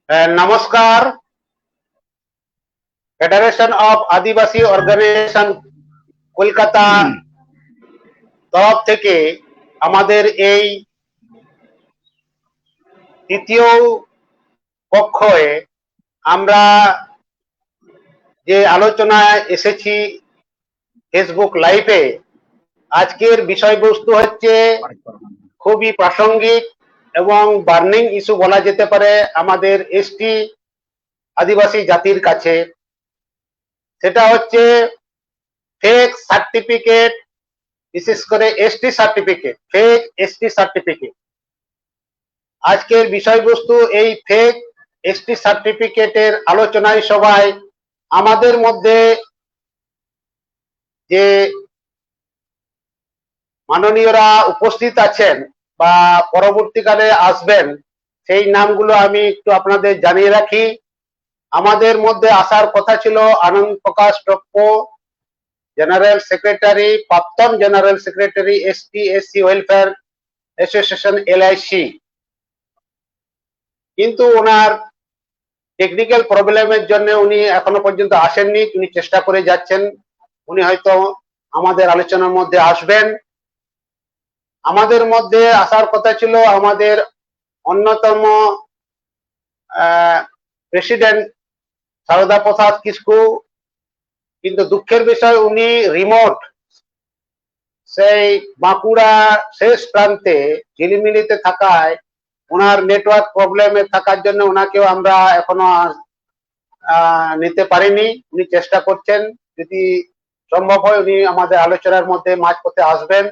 নমস্কার। Federation of Adivasi organisation Kolkata তরফ থেকে আমাদের এই তৃতীয় কক্ষে আমরা যে আলোচনায় এসেছি ফেসবুক লাইভে, আজকের বিষয়বস্তু হচ্ছে খুবই প্রাসঙ্গিক এবং বার্নিং ইস্যু বলা যেতে পারে আমাদের এসটি আদিবাসী জাতির কাছে। সেটা হচ্ছে ফেক সার্টিফিকেট, বিশেষ করে ST certificate, fake ST certificate. আজকের বিষয়বস্তু এই ফেক এসটি সার্টিফিকেটের আলোচনায় সবাই আমাদের মধ্যে যে মাননীয়রা উপস্থিত আছেন বা পরবর্তীকালে আসবেন, সেই নামগুলো আমি একটু আপনাদের জানিয়ে রাখি। আমাদের মধ্যে আসার কথা ছিল আনন্দ প্রকাশ টপ্প, জেনারেল সেক্রেটারি, প্রাক্তন general secretary ST SC welfare association LIC, কিন্তু ওনার টেকনিক্যাল প্রবলেমের জন্য উনি এখনো পর্যন্ত আসেননি। উনি চেষ্টা করে যাচ্ছেন, উনি হয়তো আমাদের আলোচনার মধ্যে আসবেন। আমাদের মধ্যে আসার কথা ছিল আমাদের অন্যতম প্রেসিডেন্ট সারদা প্রসাদ কিসকু, কিন্তু দুঃখের বিষয় উনি রিমোট, সেই বাঁকুড়া শেষ প্রান্তে ঝিলিমিলিতে থাকায় ওনার নেটওয়ার্ক প্রবলেমে থাকার জন্য ওনাকেও আমরা এখনো নিতে পারিনি। উনি চেষ্টা করছেন, যদি সম্ভব হয় উনি আমাদের আলোচনার মধ্যে মাঝপথে আসবেন।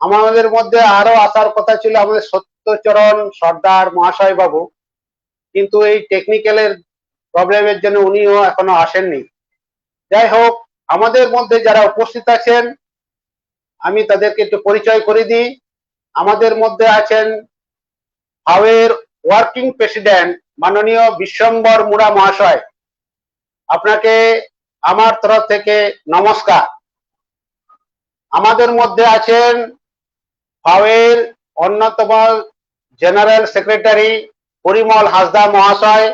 আমাদের মধ্যে আরো আসার কথা ছিল আমাদের সত্যচরণ সর্দার মহাশয় বাবু, কিন্তু এই টেকনিক্যালের প্রবলেমের জন্য উনিও এখনো আসেননি। যাই হোক, আমাদের মধ্যে যারা উপস্থিত আছেন আমি তাদেরকে একটু পরিচয় করে দিই। আমাদের মধ্যে আছেন হাওয়ের ওয়ার্কিং প্রেসিডেন্ট মাননীয় বিশ্বম্বর মুড়া মহাশয়, আপনাকে আমার তরফ থেকে নমস্কার। আমাদের মধ্যে আছেন হাওয়ের অন্যতম জেনারেল সেক্রেটারি পরিমল হাসদা মহাশয়,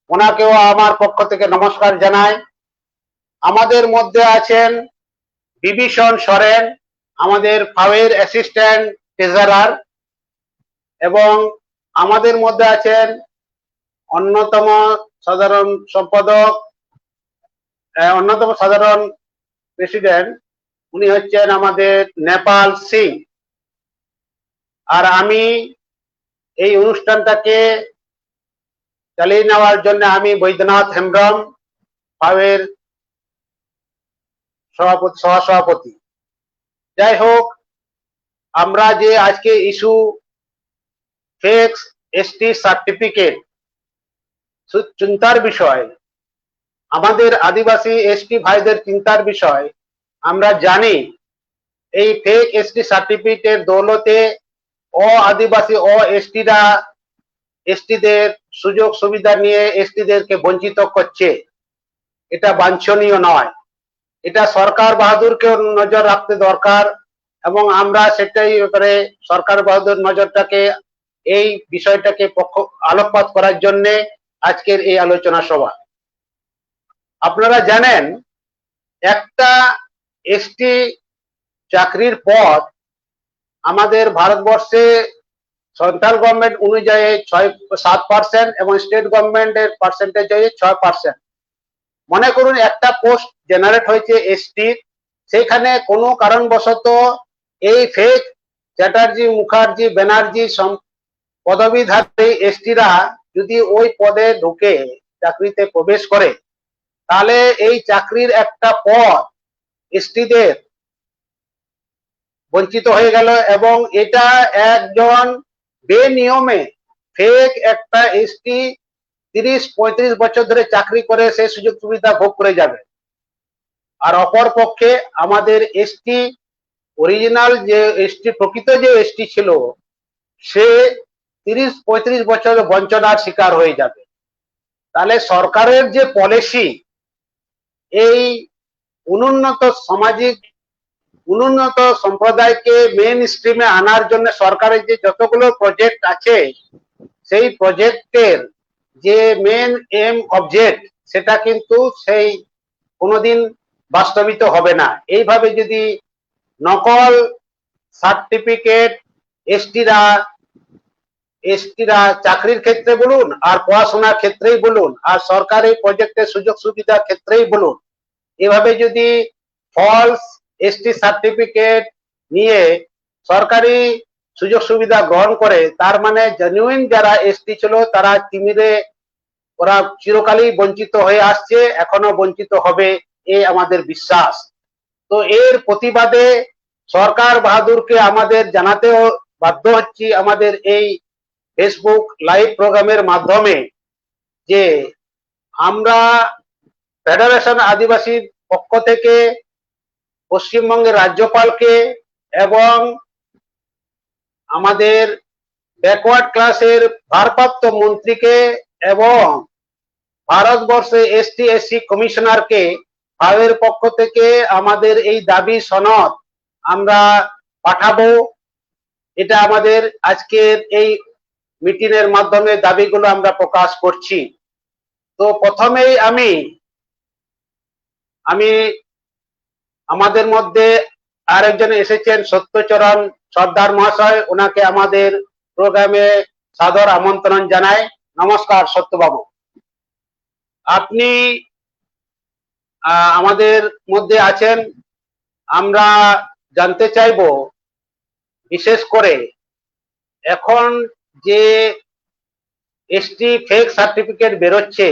ওনাকেও আমার পক্ষ থেকে নমস্কার জানাই। আমাদের মধ্যে আছেন বিভীষণ সরেন, আমাদের ফাওয়ের অ্যাসিস্ট্যান্ট ট্রেজারার, এবং আমাদের মধ্যে আছেন অন্যতম সাধারণ সম্পাদক, অন্যতম সাধারণ প্রেসিডেন্ট, উনি হচ্ছেন আমাদের নেপাল সিং। আর আমি এই অনুষ্ঠানটাকে চালিয়ে নেওয়ার জন্য আমি বৈদ্যনাথ হেমব্রম, ফাওয়ের সহসভাপতি। যাই হোক, আমরা যে আজকে ইস্যু ফেক এসটি সার্টিফিকেট, চিন্তার বিষয়, আমাদের আদিবাসী এসটি ভাইদের চিন্তার বিষয়। আমরা জানি এই ফেক এসটি সার্টিফিকেটের দৌলতে আদিবাসী এসটিরা এসটিদের সুযোগ সুবিধা নিয়ে এসটিদেরকে বঞ্চিত করছে। এটা বাঞ্ছনীয় নয়, এটা সরকার বাহাদুরকেও নজর রাখতে দরকার, এবং আমরা সেটাই ব্যাপারে সরকার বাহাদুর নজরটাকে, এই বিষয়টাকে আলোকপাত করার জন্য আজকের এই আলোচনা সভা। আপনারা জানেন, একটা এসটি চাকরির পদ আমাদের ভারতবর্ষে সেন্ট্রাল গভর্নমেন্ট অনুযায়ী 7% এবং স্টেট গভর্নমেন্টের পার্সেন্টেজ 6%। মনে করুন একটা পোস্ট জেনারেট হয়েছে এসটি, সেখানে কোনো কারণবশত এই ফেক চ্যাটার্জি, মুখার্জি, ব্যানার্জি পদবীধারী এসটিরা যদি ওই পদে ঢুকে চাকরিতে প্রবেশ করে, তাহলে এই চাকরির একটা পদ এসটিদের বঞ্চিত হয়ে গেল, এবং এটা একজন বেনিয়মে ফেক একটা এসটি 30-35 বছর ধরে চাকরি করে সে সুযোগ সুবিধা ভোগ করে যাবে। আর অপর পক্ষে আমাদের এসটি অরিজিনাল যে এসটি, প্রকৃত যে এসটি ছিল, সে 30-35 বছর বঞ্চনার শিকার হয়ে যাবে। তাহলে সরকারের যে পলিসি, এই অনুন্নত সামাজিক, অনুন্নত সম্প্রদায়কে মেইন স্ট্রিমে আনার জন্য সরকারের যে যতগুলো প্রজেক্ট আছে, সেই প্রজেক্টের যে মেন এম অবজেক্ট সেটা কিন্তু সেই কোনোদিন বাস্তবিত হবে না। এইভাবে যদি নকল সার্টিফিকেট এসটিরা চাকরির ক্ষেত্রে বলুন আর পড়াশোনার ক্ষেত্রেই বলুন আর সরকারি প্রজেক্টের সুযোগ সুবিধার ক্ষেত্রেই বলুন, এভাবে যদি ফলস এসটি সার্টিফিকেট নিয়ে সরকারি সুযোগ সুবিধা গ্রহণ করে, তার মানে জেনুইন যারা এসটি ছিল তারা তিমিরে ওরা চিরকালই বঞ্চিত হয়ে আসছে, এখনো বঞ্চিত হবে, এই আমাদের বিশ্বাস। তো এর প্রতিবাদে সরকার বাহাদুরকে আমাদের জানাতেও বাধ্য হচ্ছি আমাদের এই ফেসবুক লাইভ প্রোগ্রামের মাধ্যমে যে আমরা ফেডারেশন আদিবাসীর পক্ষ থেকে পশ্চিমবঙ্গের রাজ্যপালকে এবং আমাদের ব্যাকওয়ার্ড ক্লাসের ভারপ্রাপ্ত মন্ত্রীকে এবং ভারতবর্ষে এসটি এসসি কমিশনারকে ভাবের পক্ষ থেকে আমাদের এই দাবি সনদ আমরা পাঠাবো। এটা আমাদের আজকের এই মিটিং এর মাধ্যমে দাবিগুলো আমরা প্রকাশ করছি। তো প্রথমেই আমি আমাদের মধ্যে আরেকজন এসেছেন সত্যচরণ সর্দার মহাশয়, ওনাকে আমাদের প্রোগ্রামে সাদর আমন্ত্রণ জানাই। নমস্কার সত্যবাবু, আপনি আমাদের মধ্যে আছেন। আমরা জানতে চাইব বিশেষ করে এখন যে এসটি ফেক সার্টিফিকেট বেরোচ্ছে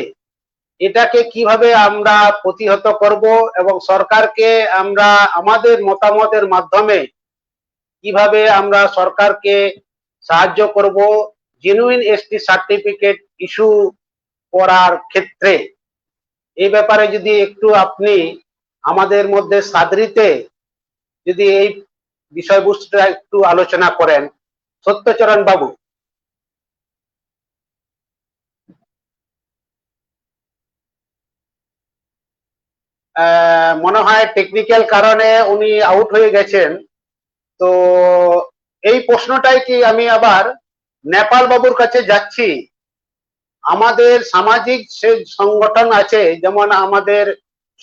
এটাকে কিভাবে আমরা প্রতিহত করব এবং সরকারকে আমরা আমাদের মতামতের মাধ্যমে কিভাবে আমরা সরকারকে সাহায্য করব জেনুইন এসটি সার্টিফিকেট ইস্যু করার ক্ষেত্রে। এই ব্যাপারে যদি একটু আপনি আমাদের মধ্যে সাদরিতে যদি এই বিষয়বস্তুটা একটু আলোচনা করেন সত্যচরণ বাবু। মনে হয় টেকনিক্যাল কারণে উনি আউট হয়ে গেছেন। তো এই প্রশ্নটাই কি আমি আবার নেপাল বাবুর কাছে যাচ্ছি। আমাদের সামাজিক সে সংগঠন আছে, যেমন আমাদের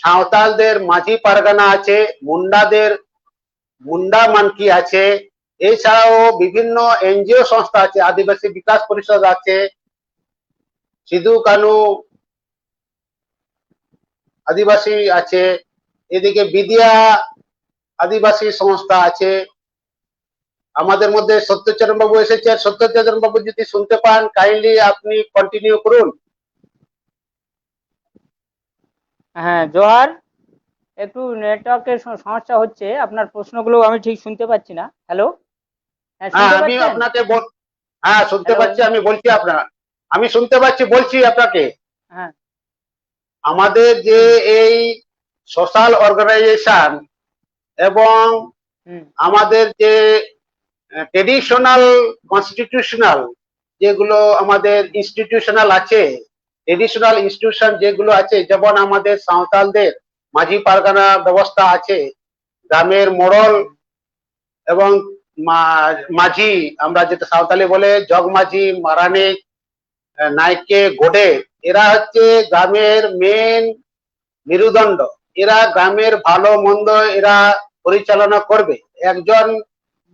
সাঁওতালদের মাঝি পারগানা আছে, মুন্ডা মানকি আছে, এছাড়াও বিভিন্ন এনজিও সংস্থা আছে, আদিবাসী বিকাশ পরিষদ আছে, সিধু কানু আদিবাসী আছে, এদিকে বিদিয়া আদিবাসী সংস্থা আছে। আমাদের মধ্যে সত্যচরণ বাবু এসেছেন। সত্যচরণ বাবু যদি শুনতে পান কাইন্ডলি আপনি কন্টিনিউ করুন। হ্যাঁ জোহার, একটু নেটওয়ার্কের সমস্যা হচ্ছে, আপনার প্রশ্নগুলো আমি ঠিক শুনতে পাচ্ছি না। হ্যালো, হ্যাঁ শুনতে আমি পাচ্ছেন? আপনাকে হ্যাঁ শুনতে হ্যালো, পাচ্ছি, আমি বলছি আমি শুনতে পাচ্ছি, বলছি আপনাকে। হ্যাঁ আমাদের যে এই সোশ্যাল অর্গানাইজেশন এবং আমাদের যে ট্রেডিশনাল কনস্টিটিউশনাল যেগুলো আমাদের ইনস্টিটিউশনাল আছে, ট্রেডিশনাল ইনস্টিটিউশন যেগুলো আছে, যেমন আমাদের সাঁওতালদের মাঝি পারগানা ব্যবস্থা আছে, গ্রামের মোড়ল এবং মাঝি, আমরা যেটা সাঁওতালি বলে জগ মাঝি, মারানিক, নাইকে, গোডে, এরা হচ্ছে গ্রামের মেন মেরুদণ্ড। এরা গ্রামের ভালো মন্দ এরা পরিচালনা করবে। একজন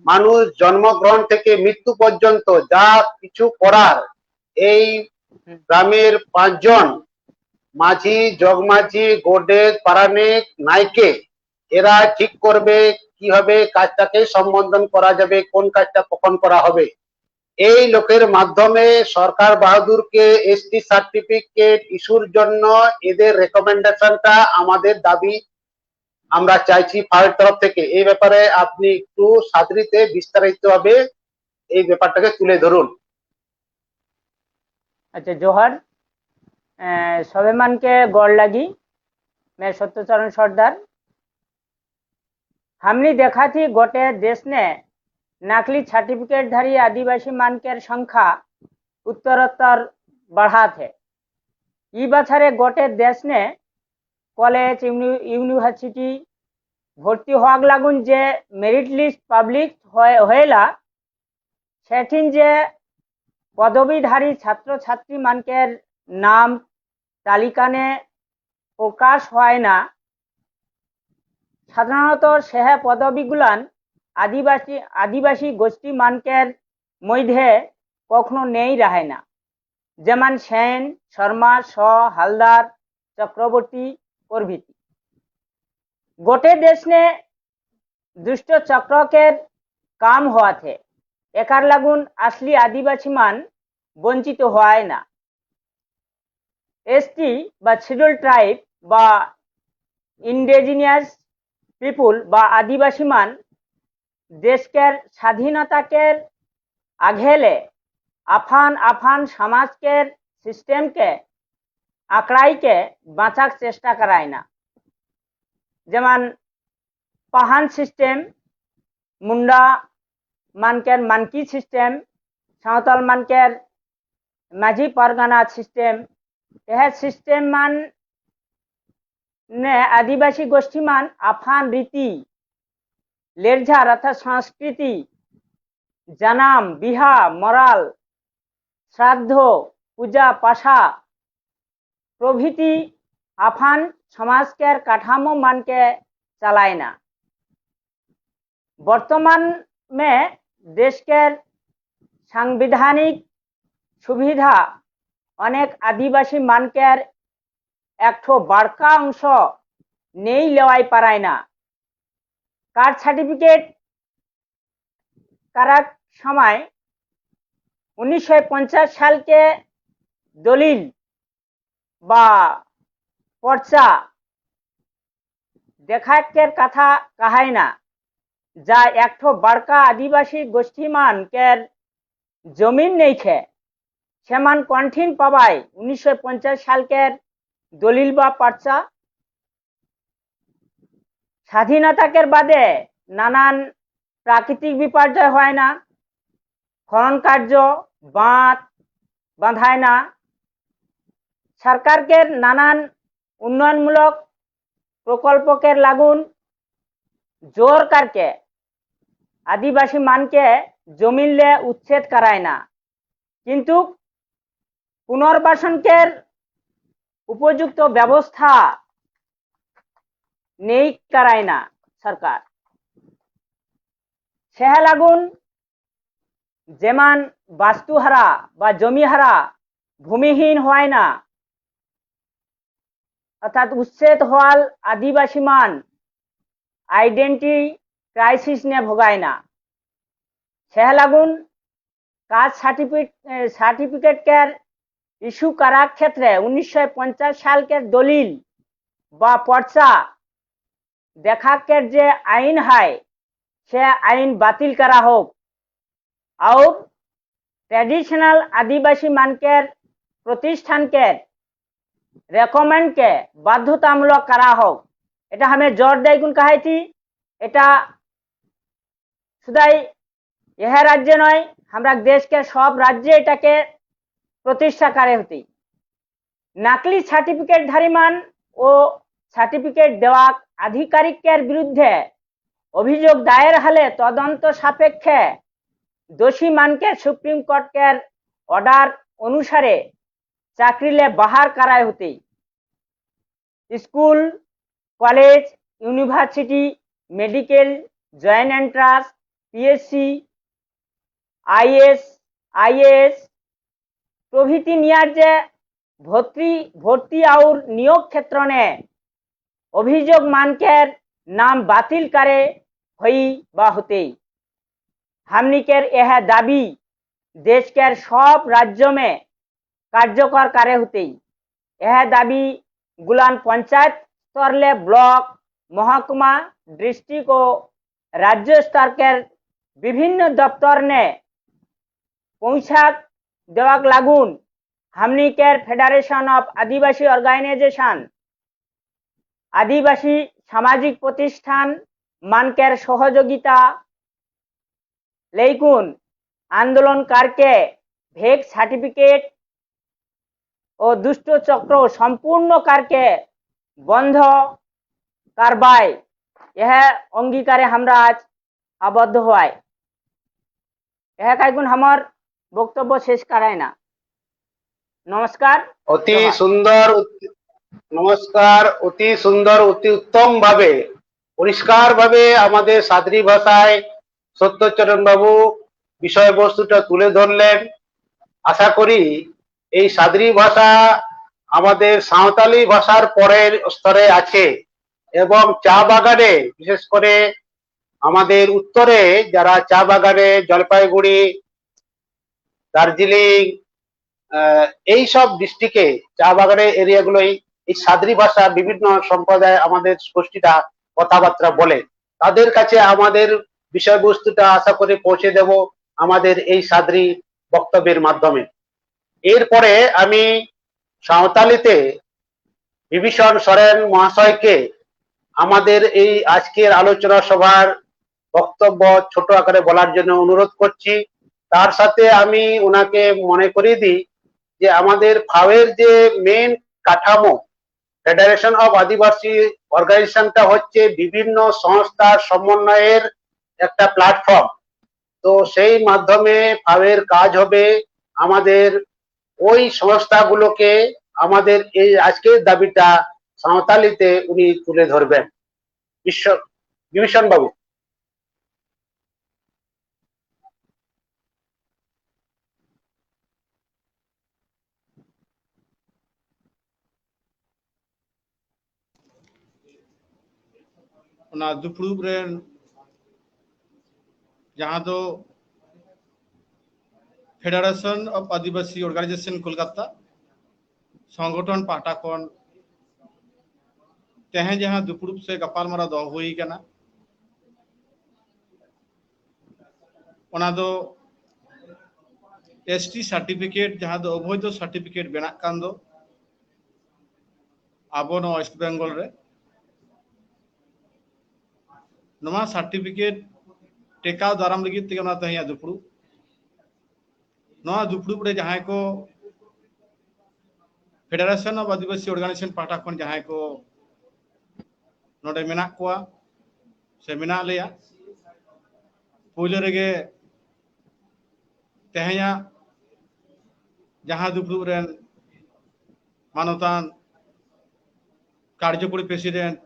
মানুষ জন্মগ্রহণ থেকে মৃত্যু পর্যন্ত যা কিছু করার এই গ্রামের 5 জন মাঝি, জগমাঝি, গোডে, পারানিক, নাইকে এরা ঠিক করবে কিভাবে কাজটাকে সম্বোধন করা যাবে, কোন কাজটা কখন করা হবে। এই লোকের মাধ্যমে সরকার বাহাদুরকে এসটি সার্টিফিকেট ইস্যুর জন্য এদের রেকমেন্ডেশনটা আমাদের দাবি আমরা চাইছি ফাইলের তরফ থেকে। এই ব্যাপারে আপনি একটু সাদরিতে বিস্তারিতভাবে এই ব্যাপারটাকে তুলে ধরুন। अच्छा जोहर, सवेमान के गौर लगी। मैं सत्यचरण सरदार। हमने देखा थी गोटे देश ने नकली सर्टिफिकेटधारी आदिवासी मानकेर संख्या उत्तरोत्तर बढ़ा थे। ई बछरे गोटे देश ने कलेज यूनिवर्सिटी भर्ती हওয়ার লাগুন যে মেরিট লিস্ট পাবলিক হয়েলা সেঠিন যে পদবীধারী ছাত্র ছাত্রী মানকের নাম তালিকানে প্রকাশ হয় না। সাধারণত সেহে পদবীগুলান আদিবাসী গোষ্ঠী মানকের মধ্যে কখনো নেই রাহে না, যেমন সেন, শর্মা, শ, হালদার, চক্রবর্তী প্রভৃতি। গোটে देश ने दुष्ट चक्रकेर काम हुआ थे एकार लागुन असली आदिवासी मान वंचित হয় না। एसटी বা শিডিউল ট্রাইব বা ইন্ডিজিনিয়াস পিপুল বা আদিবাসী মান দেশকের স্বাধীনতাকের আঘেলে আফান আফান সমাজকের সিস্টেমকে আঁকড়াইকে বাঁচার চেষ্টা করায় না। যেমন পাহান সিস্টেম, মুন্ডা মানকের মানকি সিস্টেম, সাঁওতাল মানকের মাঝি परगना सिस्टम, यह सिस्टम मान ने आदिवासी गोष्ठी मान आफान रीति लेरझार अर्थात संस्कृति, जनाम, बिहा, मराल, श्राद्ध, पूजा पाशा प्रभृति आफान समाजकेर काठामो मानके चालाय ना। वर्तमान में देश के सांविधानिक सुविधा अनेक आदिवासी मानकेर एकठो बड़का अंश नहीं लेवाई पाराय ना। कास्ट सार्टिफिकेट करार समय 1950 साल के दलिल बा पर्चा देखाकेर कथा कहाय ना, जा एकठो बड़का आदिवासी गोष्ठी मानकेर जमीन नहीं खे सेमान कन्ठिन पाबाय 1950 साल के दलिल बा पर्चा। स्वाधीनताकेर बादे नानान प्राकृतिक विपर्यय হয় না, খনন কার্য বাঁধ বাঁধায় না, সরকারকে নানান উন্নয়নমূলক প্রকল্পকে লাগুন জোর करके आदिवासी मान के जमीन ले उच्छेद कराय ना, किन्तु पुनर्बासन के उपयुक्त व्यवस्था नहीं कराय ना सरकार। सेहे लागुन जेमान वास्तुहारा बा जमीहारा भूमिहीन হয় না, अर्थात उच्छेद हওয়াল आदिवासी मान आइडेंटिटी क्राइसिस ने भोगाय ना। सेहे लागुन कास्ट सार्टिफिकेट के इस्यू करार क्षेत्रे 1950 साल के दलिल बा पर्चा देखाकेर जे आईन है से आईन बातिल करा होक और ट्रेडिशनल आदिवासी मानकेर प्रतिष्ठान के रेकमेंड के बाध्यतामूलक करा होक। এটা हमें जोर दे गुण कहाई थी এটা শুধাই यह राज्य नय, हमरा देश के सब राज्य एटाके प्रतिष्ठा करे होती। नकली सार्टिफिकेटधारी मान ओ सार्टिफिकेट देवा आधिकारिकेर बिरुद्धे अभियोग दायर हले तदন্ত सापेक्षे दोषी मानके सुप्रीम कोर्टेर अर्डार अनुसारे चाकरिले बाहर कराय होती। School, college, university, medical, joint entrance, PSC, IAS प्रभृति नियार जे भर्ती और नियोग क्षेत्र ने अभियोग मानकेर नाम बातिल करे हई बा होते। हमनिकेर यह दाबी देश के सब राज्य में कार्यकर करे होते। यह दाबी गुलान पंचायत स्तर ले ब्लॉक, महकुमा, डिस्ट्रिक्ट और राज्य स्तर के विभिन्न दफ्तर ने पहुंचा देवाक लागुन हमनिकेर फेडरेशन ऑफ आदिवासी ऑर्गेनाइजेशन आदिवासी सामाजिक प्रतिष्ठान मानकेर सहयोगिता लेकुन आंदोलन करके भेग सार्टिफिकेट और दुष्ट चक्र संपूर्ण करके बंध करवाय यह अंगीकारे हमरा आज आबद्ध हुआय। यह कायगुन हमार वक्तव्य शेष कराय ना। নমস্কার। অতি জোহার। সুন্দর নমস্কার। অতি সুন্দর, অতি উত্তম ভাবে, পরিষ্কার ভাবে আমাদের সাদরি ভাষায় সত্যচরণ বাবু বিষয়বস্তুটা তুলে ধরলেন। আশা করি এই সাদরি ভাষা আমাদের সাঁওতালি ভাষার পরের স্তরে আছে এবং চা বাগানে, বিশেষ করে আমাদের উত্তরে যারা চা বাগানে, জলপাইগুড়ি, দার্জিলিং, এই সব ডিস্ট্রিক্টে চা বাগানের এরিয়াগুলোই এই সাদরি ভাষা বিভিন্ন সম্প্রদায় আমাদের গোষ্ঠীটা কথাবার্তা বলে। তাদের কাছে আমাদের বিষয়বস্তুটা আশা করে পৌঁছে দেব আমাদের এই সাদরি বক্তব্যের মাধ্যমে। এরপরে আমি সাঁওতালিতে বিভীষণ সরেন মহাশয়কে আমাদের এই আজকের আলোচনা সভার বক্তব্য ছোট আকারে বলার জন্য অনুরোধ করছি। তার সাথে আমি ওনাকে মনে করিয়ে দিই যে আমাদের ফাওয়ের যে মেন কাঠামো, ফেডারেশন অফ আদিবাসী অর্গানাইজেশনটা হচ্ছে বিভিন্ন সংস্থার সমন্বয়ের একটা প্ল্যাটফর্ম। তো সেই মাধ্যমে ফাওয়ের কাজ হবে। আমাদের ওই সংস্থাগুলোকে আমাদের এই আজকের দাবিটা সাঁওতালিতে উনি তুলে ধরবেন। বিভীষণ বাবু। ᱚᱱᱟ ᱫᱩᱯᱲᱩᱵ ᱨᱮᱱ ᱡᱟᱦᱟᱸ ᱫᱚ federation of Adivasi organisation Kolkata সংগঠন পাহᱴᱟ ᱠᱷᱚᱱ ᱛᱮᱦᱮᱧ ᱡᱟᱦᱟᱸ ᱫᱩᱯᱲᱩᱵ ᱥᱮ ᱜᱟᱯᱟᱞᱢᱟᱨᱟᱣ ᱫᱚᱦᱚ ᱦᱩᱭ ᱠᱟᱱᱟ ᱚᱱᱟ ᱫᱚ एसटी সার্টিফিকেট जहां दो अवैध সার্টিফিকেট বেনাᱜ ᱠᱟᱱ ᱫᱚ ᱟᱵᱚ ᱱᱚᱣᱟ ওয়েস্ট বেঙ্গল ᱨᱮ ᱱᱚᱣᱟ সার্টিফিকেট ᱴᱮᱠᱟᱣ ᱫᱟᱨᱟᱢ ᱞᱟᱹᱜᱤᱫ ᱛᱮᱜᱮ ᱚᱱᱟ ᱛᱮᱦᱮᱧᱟᱜ ᱫᱩᱯᱲᱩᱵ ᱱᱚᱣᱟ ᱫᱩᱯᱲᱩᱵ ᱨᱮ ᱡᱟᱦᱟᱸᱭ ᱠᱚ ᱯᱷᱮᱰᱟᱨᱮᱥᱚᱱ ᱚᱯ ᱟᱹᱫᱤᱵᱟᱹᱥᱤ ᱚᱨᱜᱟᱱᱟᱭᱡᱮᱥᱚᱱ ᱯᱟᱦᱴᱟ ᱠᱷᱚᱱ ᱡᱟᱦᱟᱸᱭ ᱠᱚ ᱱᱚᱰᱮ ᱢᱮᱱᱟᱜ ᱠᱚᱣᱟ ᱥᱮ ᱢᱮᱱᱟᱜ ᱞᱮᱭᱟ ᱯᱳᱭᱞᱳ ᱨᱮᱜᱮ ᱛᱮᱦᱮᱧᱟᱜ ᱡᱟᱦᱟᱸ ᱫᱩᱯᱲᱩᱵ ᱨᱮᱱ ᱢᱟᱱᱚᱛᱟᱱ কার্যকরী প্রেসিডেন্ট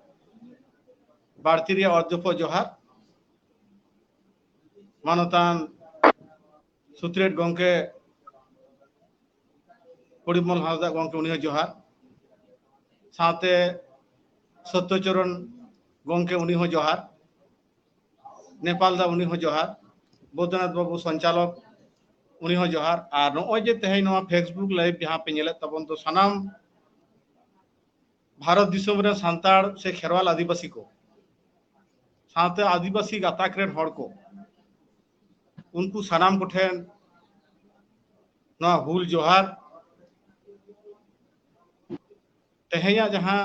বাড়তি রেᱭᱟᱜ অধ্যক্ষ জোহার মানতান সুত্রেট গঙ্কে পরিমল হাসদা গঙ্কে উনি জোহার সাথে সত্যচরণ গঙ্কে উনি জোহার নেপাল দা উনি জোহার বৈদ্যনাথ বাবু সঞ্চালক উনি জোহার আর নয় যে তেহেᱧ নয়া ফেসবুক লাইভ जहां पे ñelet ᱛᱟᱵᱚᱱ ᱫᱚ ᱥᱟᱱᱟᱢ भारत दिसम रे सांताड़ से खेरवाल आदिवासी को साथे आदिवासी गाताक रेन हड़ को उनको सानाम को ठेन ना हुल जोहार तेहेया जहां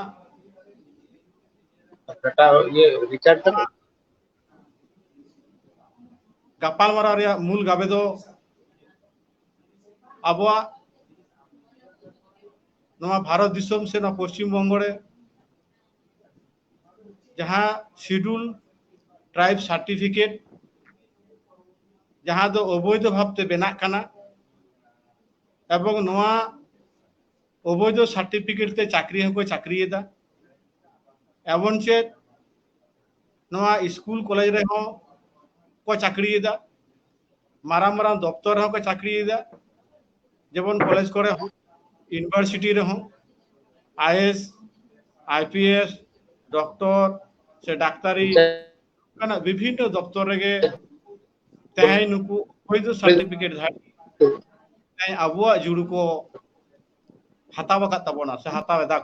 ये रिचार्ज गापाल मारा रे मूल गाबे दो अबवा नवा भारत दिसम से ना पश्चिम बंग रे जहां शिड्यूल ट्राइब सर्टिफिकेट जहां दो अवैध भावते बेना काना एवं नवा अवैध सर्टिफिकेट ते चाकरी हको चाकरी एदा एवं चेत नवा स्कूल कॉलेज रे हो को चाकरी एदा मारा मारा दफ्तर हो को चाकरी एदा जेबन कॉलेज करे हो यूनिवर्सिटी रे हो आईएएस आईपीएस डॉक्टर से डाक्तारी काना विभिन्न दफ्तर रे तेहें नुकु अवैध सर्टिफिकेट धारी तेहें अबुआ जुड़ू को हाताव का तबना से हाताव एदा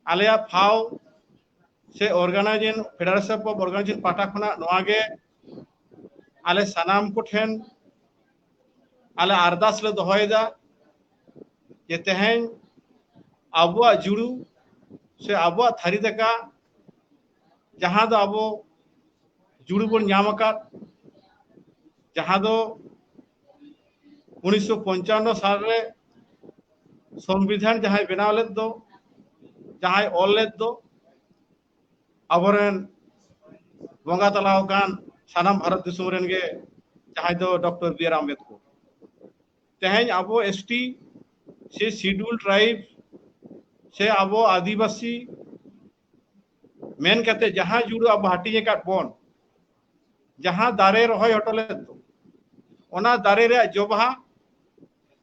आलिया फाव से ऑर्गेनाइजेशन फेडरेशन ऑफ ऑर्गेनाइजेशन पाटा खना नवागे आले सनाम को ठेन आले अरदास ले दोहयदा जे तेहें अबुआ जुड़ू से अबुआ थारी दका जहां दो अबो जुड़ू बन नामका जहां दो 1955 साल रे संविधान जहां बनाव लेद दो जहां ऑल लेद दो अबरेन बंगा तलाव कान सानाम भारत दिसम रेन गे जहां दो डॉक्टर बी आर अम्बेडकर तेहन अब एसटी से शिड्यूल ट्राइब से अब आदिवासी मेन करते जहां जुड़ो अब हाटिए का बन जहां दारे रही हटले ओना दारे रे जोबहा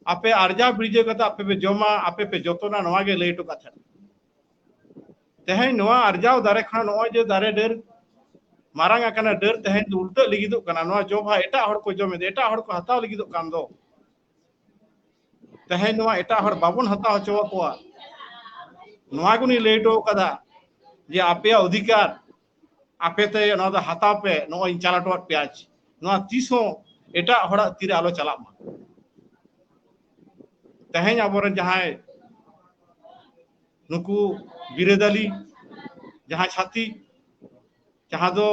आपे आर्जा ब्रिजे कता आपे पे जमा आपे पे जतना नवा गे लई टका था तेहन नवा आर्जाव दारे खान नवा जे दारे डेर मारांग आकना डेर तेहन उल्टा लिगिदो कना नवा जोबहा एटा हड़ को जमे एटा हड़ को हताव लिगिदो कान दो तेहन नवा एटा हड़ बाबुन हताव हचो कोआ नवा गुनी लेटो कदा जे आपे अधिकार आपे ते नवा दा हताव पे नवा इन चालाटो प्याज नवा तीसो एटा हड़ा तीरे आलो चला मा तेहन आबोरन जहां नुकु बिरेदाली जहां छाती जहां दो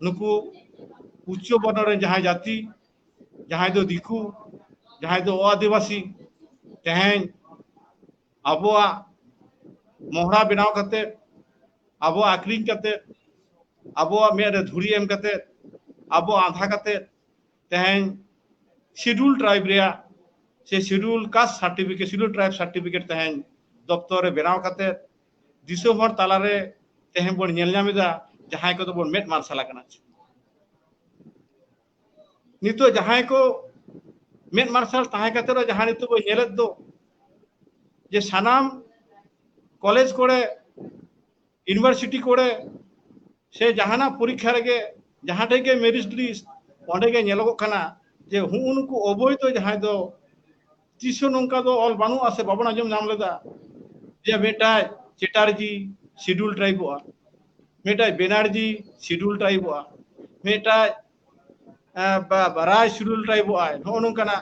नुकु उच्च वर्ण रे जहां जाति जहां दो दिकु जहां दो आदिवासी तेहन अबोआ मोहरा बनाव करते अब आक्रिंग करते अब मेरे धुरी एम करते अब आधा करते तेहन शिड्यूल ट्राइब रे से schedule caste certificate schedule tribe certificate तेहन दफ्तर रे बनाव करते दिसोम हर ताला रे तेहन बन नेल नामिदा जहां को तो बन मेट मार्शल कना नितो जहां को मेट मार्शल ताहे करते रो जहां नितो बो नेलत दो जे सानाम कॉलेज कोड़े यूनिवर्सिटी कोड़े से जहाना परीक्षा रे जहां टे के मेरिट लिस्ट ओंडे के नेलोगो कना जे हुनुकु अबैध जहां दो तीसो नंका दो ऑल बानु आसे बाबन आजम नाम लेदा जे बेटा चेटार्जी शिड्यूल ट्राइब हुआ बेटा बेनार्जी शिड्यूल ट्राइब हुआ बेटा राज शिड्यूल ट्राइब हुआ नो नंकाना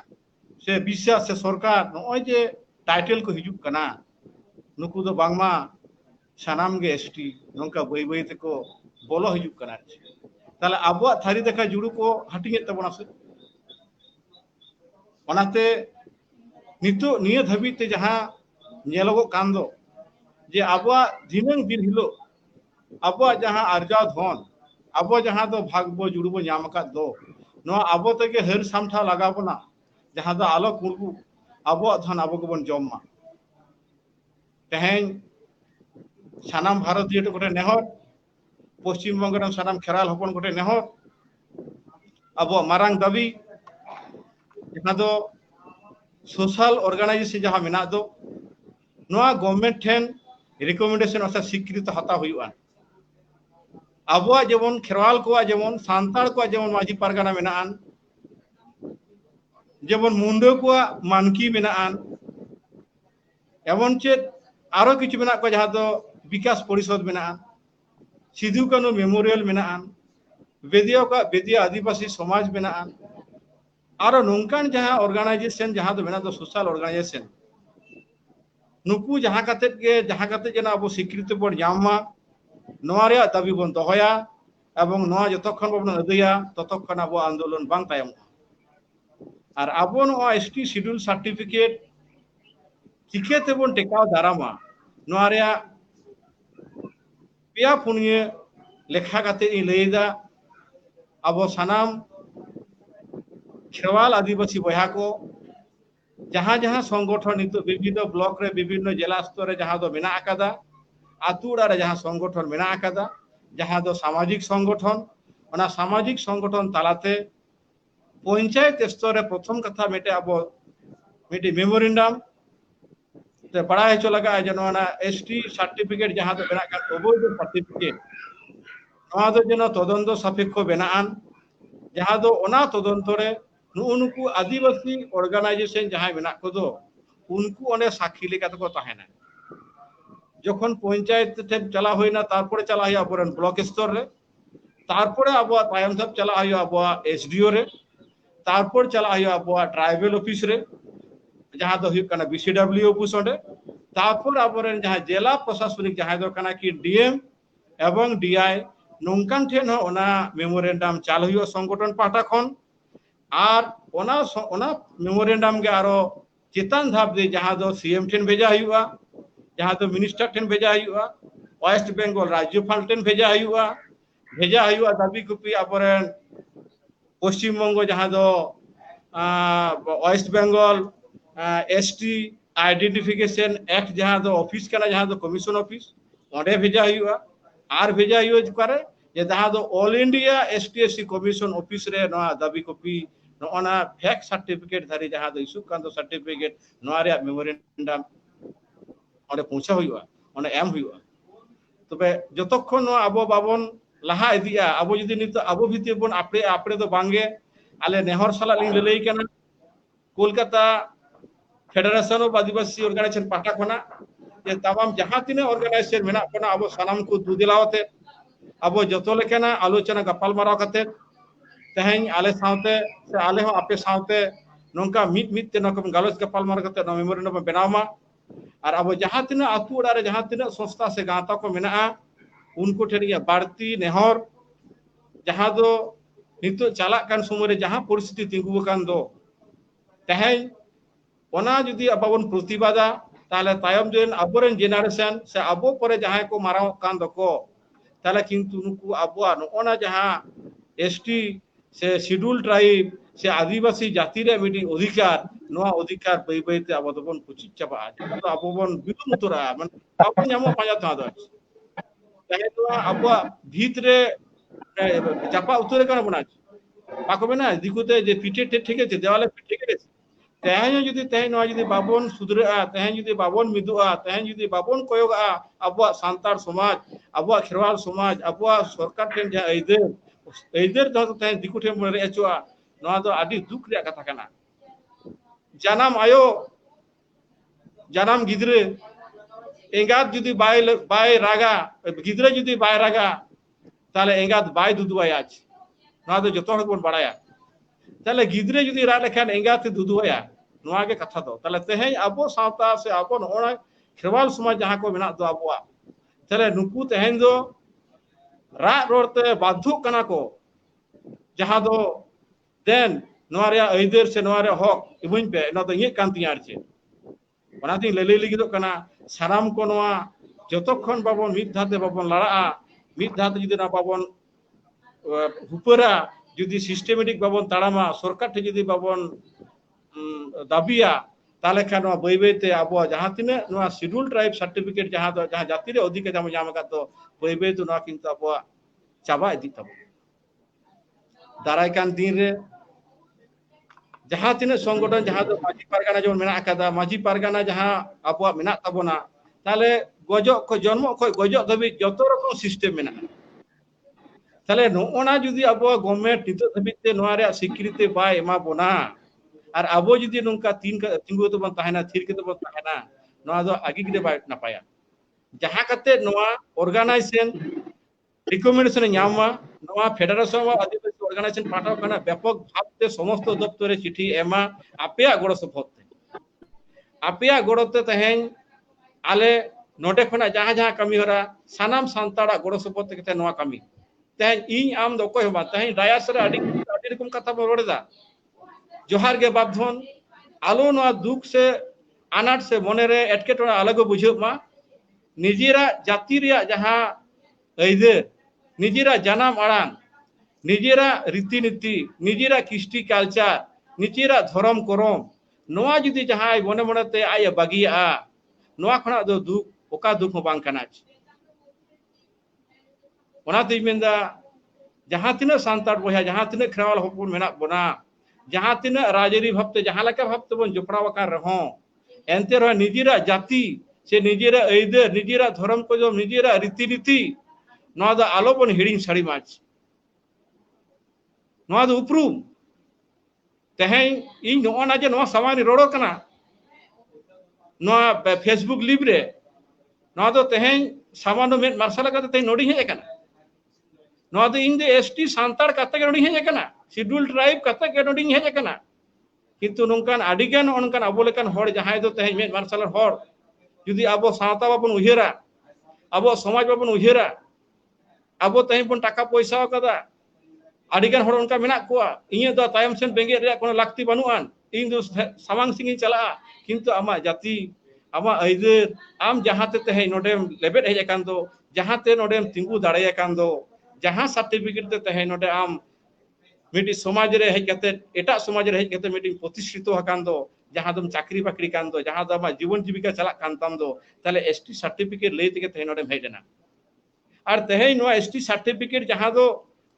से विश्वास से सरकार नो जे टाइटल को हिजुक कना नुकु दो बांगमा सानाम गे एसटी नंका बई बई ते को बोलो हिजुक कना ताले आबो थारी देखा जुड़ू को हटिए तबना से ओनाते नितो निय धबिते जहां नेलोगो कान दो जे आबो दिनंग दिन हिलो आबो जहां आर्जा धन आबो जहां दो भागबो जुड़बो नाम का दो नो आबो तके हर सामठा लगाबोना जहां दो आलो कुरबु आबो धन आबो को बन जम्मा तेहन सानाम भारतीय गोटे नेहर पश्चिम बंग सानाम खेराल हपन गोटे नेहर अब मारांग दाबी जहां दो सोशल ऑर्गेनाइजेशन जहां मेना दो नोआ गवर्नमेंट ठेन रिकमेंडेशन असा स्वीकृत हता हुआ अब जेमन खेरवाल को जेमन सांतार को जेमन माझी पारगाना मेनान जेमन मुंडो को मानकी मेनान एमन चेत आरो किछु मेना को जहां दो विकास परिषद मेनान सिधु कानू मेमोरियल मेनान बेदिया आदिवासी समाज मेनान आरो नोंकान जहां ऑर्गेनाइजेशन जहां दो मेना दो सोशल ऑर्गेनाइजेशन नुकु जहां काते जना अब स्वीकृति बन जामा नोआ रे दाबी बन दोहया एवं नोआ जतखन बन अदया ततखन अब आंदोलन बांग तायम और अब नोआ एसटी शिड्यूल सर्टिफिकेट चिकेते बन टेकाव दारामा नोआ रे पिया पुनिये लेखा काते इ लैदा अब सानाम खेरवाल आदिवासी बया को जहां जहां संगठन नितो विभिन्न ब्लॉक रे विभिन्न जिला स्तर रे जहां दो मेना आकादा आतुड़ा रे जहां संगठन मेना आकादा जहां दो सामाजिक संगठन ओना सामाजिक संगठन तालाते पंचायत स्तर रे प्रथम कथा मेटे अब मेटे मेमोरेंडम ते बड़ा है लगा जनोना एसटी सर्टिफिकेट जहां दो बेना का अबैध सर्टिफिकेट नोआ दो जनो तदন্ত सापेक्ष बेनाआन जहां दो ओना तदন্ত रे नुकु आदिवासी ऑर्गेनाइजेशन जहां मेना को दो उनको ओने साक्षी लेका तो ताहेना जखन पंचायत थे चला होइना तारपरे चला हय अबरन ब्लॉक स्तर रे तारपरे अब तायम सब चला हय अब एसडीओ रे तारपर चला हय अब ट्राइबल ऑफिस रे जहां दो हुई कना बीसीडब्ल्यू ऑफिस ओंडे तारपर अबरन जहां जिला प्रशासनिक जहां दो कना कि डीएम एवं डीआई नोंकान ठेन हो ओना मेमोरेंडम चाल हुई संगठन पाटा खन और ओना मेमोरेंडम के आरो चेतन धाप दे जहां दो सीएम ठेन भेजा हुआ जहां दो मिनिस्टर ठेन भेजा हुआ वेस्ट बेंगल राज्यपाल ठेन भेजा हुआ दाबी कुपी अपरन पश्चिम बंग जहां दो West Bengal ST identification act जहाँ दो ऑफिस करना जहाँ दो कमीशन ऑफिस ओंडे भेजा हुआ आर भेजा हुआ जुकारे जे जहाँ दो all India ST commission office रे नवा दाबी कॉपी नोना फेक सर्टिफिकेट धारी जहाँ दो इशू कान दो सर्टिफिकेट नवा रे मेमोरेंडम ओंडे पहुंचा हुआ ओंडे एम हुआ तबे जतक्षण नवा अबो बाबन लहा इदिया अबो जदि नित अबो भिति बन आपरे आपरे दो बांगे आले नेहर साला लिंग लई केना Kolkata federation of Adivasi organisation पाटा खना जे तमाम जहां तिने ऑर्गेनाइजेशन मेना कोना अबो सनाम को दुदिलावते अबो जतो लेकेना आलोचना गपाल माराव कते तेहें आले सावते से आले हो आपे सावते नोंका मिट मिट ते नकम गालोच गपाल मार कते नो मेमोरेंडम बनावमा और अब जहां तिना आतु ओडा रे जहां तिना संस्था से गांता को मेना उनको ठेरिया बाड़ती नेहर जहां दो नितो चाला कान समय रे जहां परिस्थिति तिंगु कान दो तेहें ओना जुदी अबाबन प्रतिबादा ताले तायम जेन अबोरेन जेनारेशन से अबो परे जहां को माराव कान दको ताले किंतु नुकु अबवा नोना जहां एसटी से शेड्यूल ट्राइब से आदिवासी जाति रे मिडी अधिकार नोआ अधिकार बै बैते अब दोबन पुचि चाबा तो अबोबन बिदु मुतरा मान बाबन जामो पाजा ता दो ताहे तो अबवा भीतरे चापा उतरे कान बना पाको बेना दिकुते जे पिटे ठीक है देवाले पिटे के तेहें जुदी तेहें नोआ जुदी बाबन सुधरा तेहें जुदी बाबन मिदुआ तेहें जुदी बाबन कोयोगा अबवा सांतार समाज अबवा खेरवाल समाज अबवा सरकार टेन जा ऐदर दो तेहें दिकु ठे मरे एचुआ नोआ दो आदि दुख रे कथा काना जानम आयो जानम गिद्रे एंगात जुदी बाय रागा गिद्रे जुदी बाय रागा ताले एंगात बाय दुदुआया नोआ दो जतो हर बन बड़ाया ताले गिद्रे जुदी रा लेखान एंगात दुदुआया नोआ के कथा दो ताले तेहें अबो सावता से अबो नोना खेरवाल समाज जहां को मेना दो अबवा ताले नुकु तेहें दो रा रोडते बाध्य कना को जहां दो देन नोआ रे ऐदर से नोआ रे हक इबुन पे न तो ये कांति आरचे ओनाती लेले लगी दो कना साराम को नोआ जतक्षण बाबन मिद धाते बाबन लड़ा मिद धाते जुदी ना बाबन हुपरा जुदी सिस्टेमेटिक बाबन ताड़ामा सरकार ठे जुदी बाबन दाबिया ताले खान नोआ बै बैते आबो जहां तिने नोआ शेड्यूल ट्राइब सर्टिफिकेट जहां दो जहां जाति रे अधिकार जाम जाम का तो बै बै तो नोआ किंतु आबो चाबा इदी तब दाराय कान दिन रे जहां तिने संगठन जहां दो माजी पारगाना जो मेना कादा माजी पारगाना जहां आबो मेना तबोना ताले गजो को जन्म को गजो दबी जतो रकम सिस्टम मेना ताले नोना जुदी आबो गवर्नमेंट नितो दबिते नोआ रे स्वीकृति बाय एमा बोना और आबो जुदी नोंका तिंगु तो बन ताहेना थिर के तो बन ताहेना नोआ दो आगे गिदे बाय नापाया जहां कते नोआ ऑर्गेनाइजेशन रिकमेंडेशन न्यामा नोआ फेडरेशन ऑफ आदिवासी ऑर्गेनाइजेशन पाठाव कना व्यापक भावते समस्त दप्तरे चिठी एमा आपेया गड़ो सपोर्ट आपेया गड़ोते तहें आले नोडे खना जहां जहां कमी हरा सानाम सांताड़ा गड़ो सपोर्ट केते नोआ कमी तहें इन आम दो कोय बा तहें डायास रे आदि रकम कथा बरोड़दा जोहार के बाबधन आलो नोआ दुख से अनाट से मने रे एटकेटोना अलग बुझमा निजेरा जाति रे जहां ऐदर निजेरा जानाम आड़ांग निजेरा रीतिनीति निजेरा कृष्टि कल्चर निजेरा धर्म करम नोआ जुदी जहां मने मनते आय बागिया नोआ खना दो दुख ओका दुख बांग कना ओनाते मेंदा जहां तिना सांतार बोया जहां तिना खेरवाल हपुन मेना बना जहां तिना राजरी भावते जहां लका भावते बन जोपड़ाव का रहो एनते रह निजेरा जाति से निजेरा ऐदर निजेरा धर्म को जो निजेरा रीतिनीति नोआ दो आलो बन हिड़िंग साड़ी माच नोआ दो उपरूम तेहें इन नोना जे नोआ सामानी रोड़ो कना नोआ फेसबुक लिव रे नोआ दो तेहें सामानो में मार्शल का तेहें नोडी हे कना नोआ दो इन दे एसटी सांतार कते के नोडी हे कना शेड्यूल ट्राइब कते के नोडी हे कना किंतु नोंकान आडिगान ओनकान अबो लेकान होड़ जहां दो तेहें में मार्शल होड़ जुदी अबो सावता बाबन उहेरा अबो समाज बाबन उहेरा अबो तेहें बन टाका पैसा कदा आडिगान होड़ उनका मेना कोआ इए दो तायम सेन बेंगे रे कोनो लाक्ति बनुआन इन दो सामांग सिंगी चला किंतु आमा जाति आमा ऐदर आम जहां ते तेहें नोडेम लेबेट हे कान दो जहां ते नोडेम तिंगु दाड़े कान दो जहां सर्टिफिकेट ते तेहें नोडे आम मिट्टी समाज रे हेज कते एटा समाज रे हेज कते मिट्टी प्रतिष्ठित हकान दो जहां दम चाकरी बाकरी कान दो जहां दम जीवन जीविका चला कान तम दो ताले एसटी सर्टिफिकेट ले तके तेन नडे हेजना और तेहे नो एसटी सर्टिफिकेट जहां दो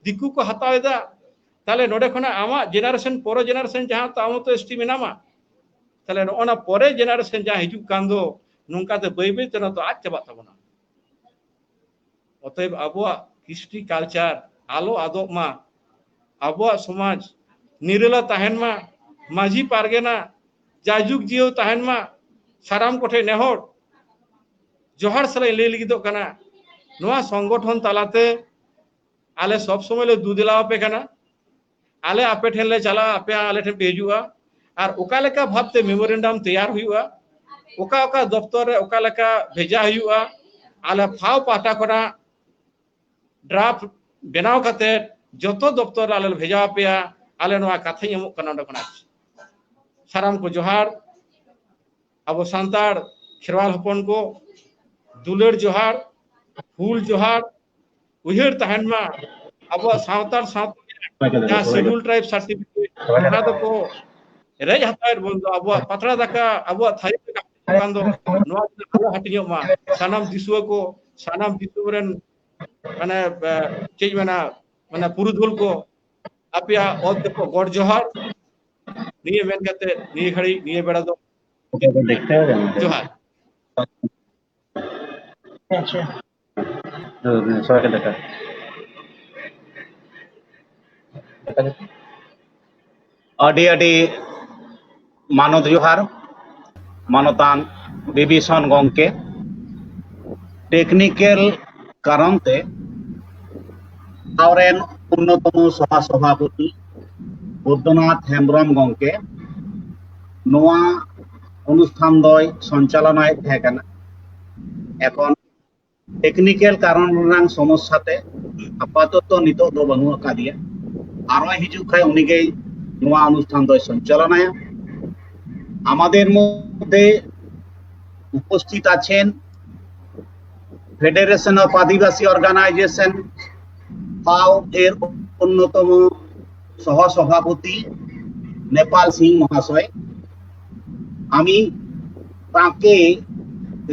दिकु को हतावेदा ताले नडे खना आमा जेनारेशन पोरो जेनारेशन जहां ताम तो एसटी मेनामा ताले ओना पोरे जेनारेशन जहां हिजु कान दो नुंका ते बई बई तेना तो आज चबा तबना অতএব আবহাওয়া কৃষ্টি কালচার আলো আদব মা আবহাওয়া সমাজ নিরলা তাহেন মা মাঝি পারগেনা জাজুক জিও তাহেন মা সারাম কোঠে নেহর জোহার সালাই লে লিগিদো কানা নোয়া সংগঠন তালাতে আলে সব সময় লে দুদিলা আপে কানা আলে আপে ঠেন লে চালা আপে আলে ঠেন পেজুয়া আর ওকা লেকা ভাবতে মেমোরেন্ডাম তৈয়ার হুইয়া ওকা ওকা দপ্তরে ওকা লেকা ভেজা হুইয়া আলে ফাও পাটা করা ड्राफ्ट बनाव कते जतो दफ्तर आले भेजा पेया आले नवा कथा एमो कना डकना साराम को जोहार अब सांतार खेरवाल हपन को दुलर जोहार फूल जोहार उहिर तहनमा अब सांतार सात जहां शेड्यूल ट्राइब सर्टिफिकेट जहां तो को रेज हतार बंदो अब पतरा दका अब थाई कांदो नवा आलो हटियो मा सानाम दिसुआ को सानाम दिसुरन माने चीज मना माने पुरुधुल को आपिया ओद को गॉड जोहार निये मेन कते निये खड़ी निये बेड़ा दो देखते हो जोहार अच्छा तो स्वागत है अडी अडी मानद जोहार मानतान विभीषण गंके टेक्निकल कारण ते आवरेन अन्यतम सभा सभापति बुद्धनाथ हेम्ब्रम गंके नोआ अनुष्ठान दय संचालनाय थाकेना এখন टेक्निकल कारण रंग समस्याते आपातत नितो दो बानु कादिया आरो हिजु खाय उनिगे नोआ अनुष्ठान दय संचालनाय आमादेर मध्य उपस्थित आছেন फेडारेशन ऑफ आदिवासी ऑर्गेनाइजेशन फाओ एर अन्यतम सह सभापति नेपाल सिंह महाशय आमी ताके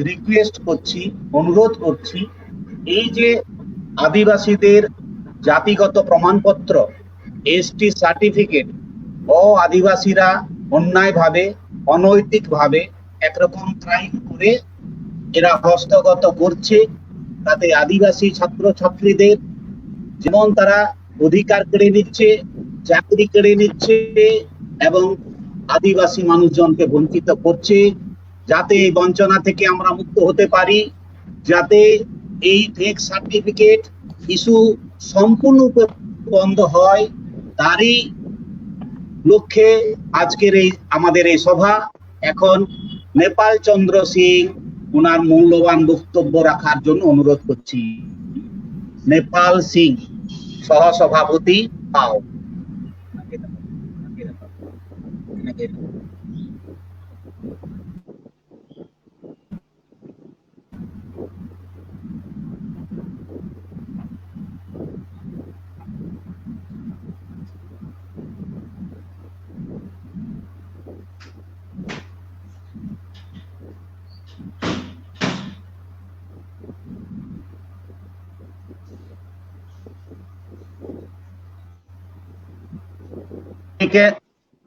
रिक्वेस्ट करছি অনুরোধ করছি এই যে আদিবাসীদের জাতিগত প্রমাণপত্র এসটি সার্টিফিকেট ও আদিবাসীরা অন্যায়ভাবে অনৈতিকভাবে একরকম ক্রাইম করে এরা হস্তগত করছে তাতে আদিবাসী ছাত্র ছাত্রীদের যেমন তারা অধিকার কেড়ে নিচ্ছে চাকরি কেড়ে নিচ্ছে এবং আদিবাসী মানুষজনকে বঞ্চিত করছে যাতে এই বঞ্চনা থেকে আমরা মুক্ত হতে পারি যাতে এই ফেক সার্টিফিকেট ইস্যু সম্পূর্ণরূপে বন্ধ হয় তারই লক্ষ্যে আজকের এই আমাদের এই সভা এখন নেপাল চন্দ্র সিং ওনার মূল্যবান বক্তব্য রাখার জন্য অনুরোধ করছি নেপাল সিং সহ সভাপতি পাও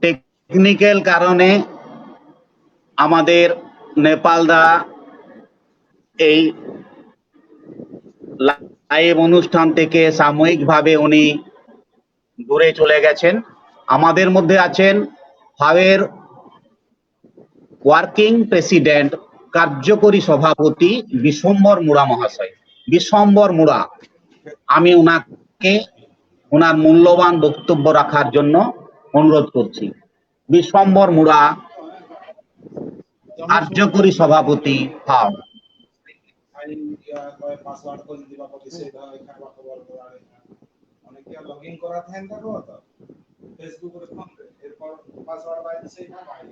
टेक्निकल कारणे आमादेर नेपाल दा এই লাইভ অনুষ্ঠান থেকে সাময়িকভাবে উনি দূরে চলে গেছেন আমাদের মধ্যে আছেন ফাওয়ের ওয়ার্কিং প্রেসিডেন্ট কার্যকরী সভাপতি বিশ্বম্বর মুড়া মহাশয় বিশ্বম্বর মুড়া আমি ওনাকে ওনার মূল্যবান বক্তব্য রাখার জন্য অনুরোধ করছি বিশ্বম্বর মুড়া কার্যকরী সভাপতি ফাও পাসওয়ার্ড করে দিবা কত সে খাবার খবর অনেকে লগইন করা থাকেন থাকো তো ফেসবুক এর ফোন এরপর পাসওয়ার্ড বাইরে সেই না বাইরে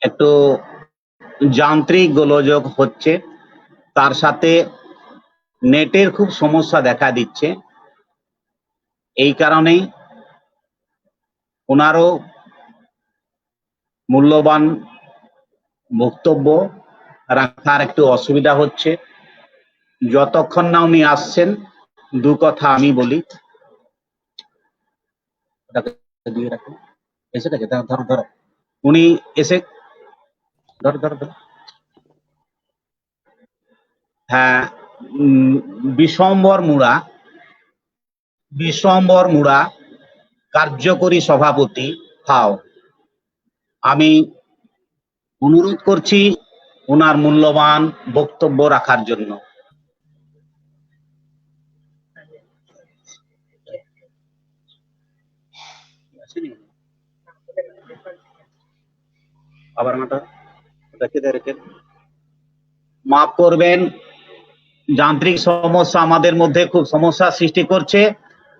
একটু যান্ত্রিক গোলযোগ হচ্ছে, তার সাথে নেটের খুব সমস্যা দেখা দিচ্ছে। এই কারণেই ওনারও মূল্যবান বক্তব্য রাখার একটু অসুবিধা হচ্ছে। যতক্ষণ না উনি আসছেন দু কথা আমি বলি। ওটাকে দিয়ে রাখুন। এসে গেছে, ধরো ধরো, উনি এসে ধরো ধরো ধরো। হ্যাঁ, বিশ্বম্বর মুড়া কার্যকরী সভাপতি ফাও। আমি অনুরোধ করছি ওনার মূল্যবান বক্তব্য রাখার জন্য। আবার রেখে মাফ করবেন, যান্ত্রিক সমস্যা আমাদের মধ্যে খুব সমস্যা সৃষ্টি করছে।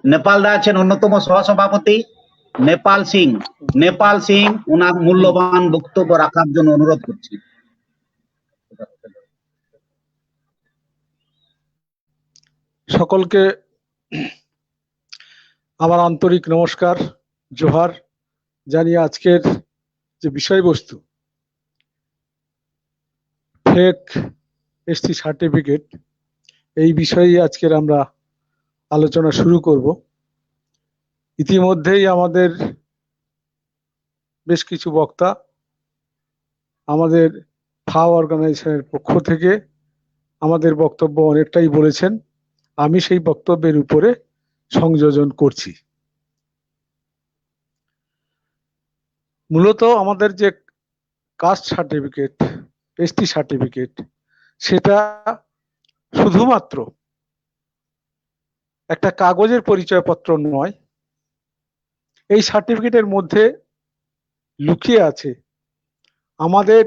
নেপাল দা আছেন অন্যতম সহসভাপতি, নেপাল সিং ওনার মূল্যবান বক্তব্য রাখার জন্য অনুরোধ করছি। সকলকে আমার আন্তরিক নমস্কার, জোহার জানিয়ে আজকের যে বিষয়বস্তু ফেক এসটি সার্টিফিকেট, এই বিষয়ে আজকের আমরা আলোচনা শুরু করব। ইতিমধ্যেই আমাদের বেশ কিছু বক্তা আমাদের ফাও অর্গানাইজেশনের পক্ষ থেকে আমাদের বক্তব্য অনেকটাই বলেছেন। আমি সেই বক্তব্যের উপরে সংযোজন করছি। মূলত আমাদের যে কাস্ট সার্টিফিকেট, এসটি সার্টিফিকেট, সেটা শুধুমাত্র একটা কাগজের পরিচয়পত্র নয়। এই সার্টিফিকেটের মধ্যে লুকিয়ে আছে আমাদের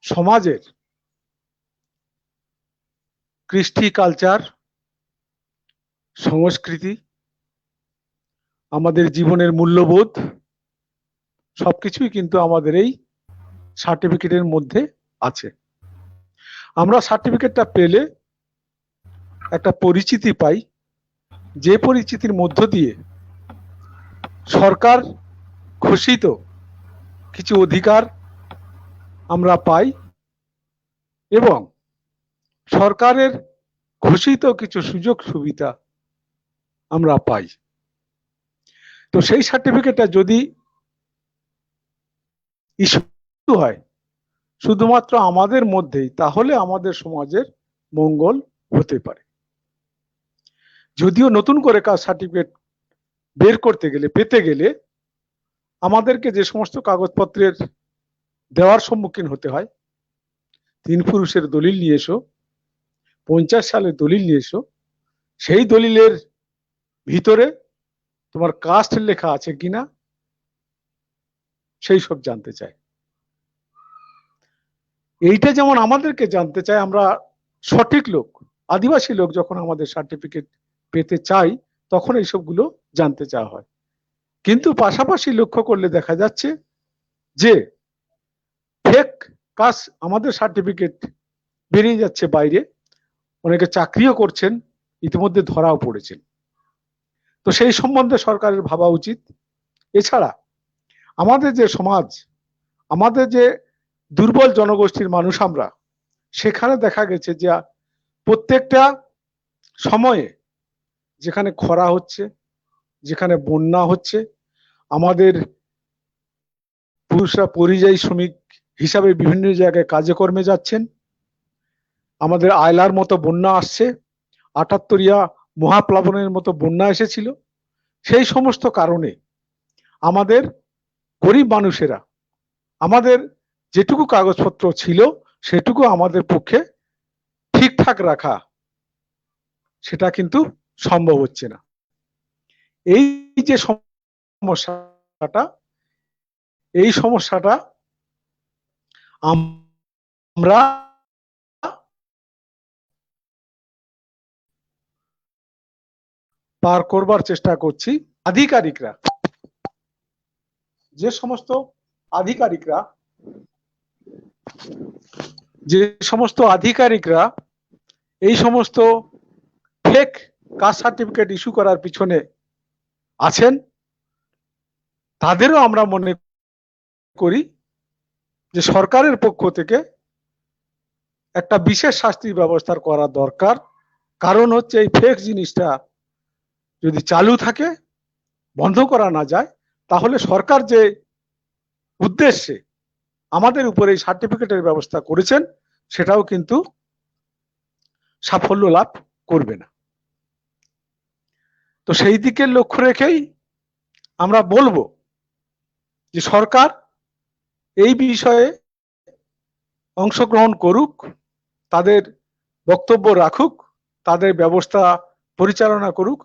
সমাজের কৃষ্টি, কালচার, সংস্কৃতি, আমাদের জীবনের মূল্যবোধ সবকিছুই কিন্তু আমাদের এই সার্টিফিকেটের মধ্যে আছে। আমরা সার্টিফিকেটটা পেলে একটা পরিচিতি পাই, যে পরিচিতির মধ্য দিয়ে সরকার ঘোষিত কিছু অধিকার আমরা পাই এবং সরকারের ঘোষিত কিছু সুযোগ সুবিধা আমরা পাই। তো সেই সার্টিফিকেটটা যদি ইস্যু হয় শুধুমাত্র আমাদের মধ্যেই, তাহলে আমাদের সমাজের মঙ্গল হতে পারে। যদিও নতুন করে কাস্ট সার্টিফিকেট বের করতে গেলে, পেতে গেলে আমাদেরকে যে সমস্ত কাগজপত্রের দেওয়ার সম্মুখীন হতে হয়, 3 পুরুষের দলিল নিয়ে এসো, 50 সালের দলিল নিয়ে এসো, সেই দলিলের ভিতরে তোমার কাস্ট লেখা আছে কিনা সেই সব জানতে চায়। এইটা যেমন আমাদেরকে জানতে চায়, আমরা সঠিক লোক, আদিবাসী লোক যখন আমাদের সার্টিফিকেট পেতে চাই তখন এইসবগুলো জানতে চাওয়া হয়। কিন্তু পাশাপাশি লক্ষ্য করলে দেখা যাচ্ছে যে ফেক কাস্ট আমাদের সার্টিফিকেট বেরিয়ে যাচ্ছে বাইরে, অনেকে চাকরিও করছেন, ইতিমধ্যে ধরাও পড়েছেন। তো সেই সম্বন্ধে সরকারের ভাবা উচিত। এছাড়া আমাদের যে সমাজ, আমাদের যে দুর্বল জনগোষ্ঠীর মানুষ আমরা, সেখানে দেখা গেছে যে প্রত্যেকটা সময়ে যেখানে খরা হচ্ছে, যেখানে বন্যা হচ্ছে, আমাদের পুরুষরা পরিযায়ী শ্রমিক হিসাবে বিভিন্ন জায়গায় কাজে কর্মে যাচ্ছেন, আমাদের আয়লার মতো বন্যা আসছে, 78ইয়া মহাপ্লাবনের মতো বন্যা এসেছিল। সেই সমস্ত কারণে আমাদের গরিব মানুষেরা আমাদের যেটুকু কাগজপত্র ছিল সেটুকু আমাদের পক্ষে ঠিকঠাক রাখা সেটা কিন্তু সম্ভব হচ্ছে না। এই যে সমস্যাটা আমরা পার করবার চেষ্টা করছি। যে সমস্ত আধিকারিকরা এই সমস্ত ফেক কাস্ট সার্টিফিকেট ইস্যু করার পিছনে আছেন, তাদেরও আমরা মনে করি যে সরকারের পক্ষ থেকে একটা বিশেষ শাস্তির ব্যবস্থা করা দরকার। কারণ হচ্ছে এই ফেক জিনিসটা যদি চালু থাকে, বন্ধ করা না যায়, তাহলে সরকার যে উদ্দেশ্যে আমাদের উপরে এই সার্টিফিকেটের ব্যবস্থা করেছেন সেটাও কিন্তু সাফল্য লাভ করবে না। তো সেই দিকে লক্ষ্য রেখেই আমরা বলবো যে সরকার এই বিষয়ে অংশগ্রহণ করুক, তাদের বক্তব্য রাখুক, তাদের ব্যবস্থা পরিচালনা করুক,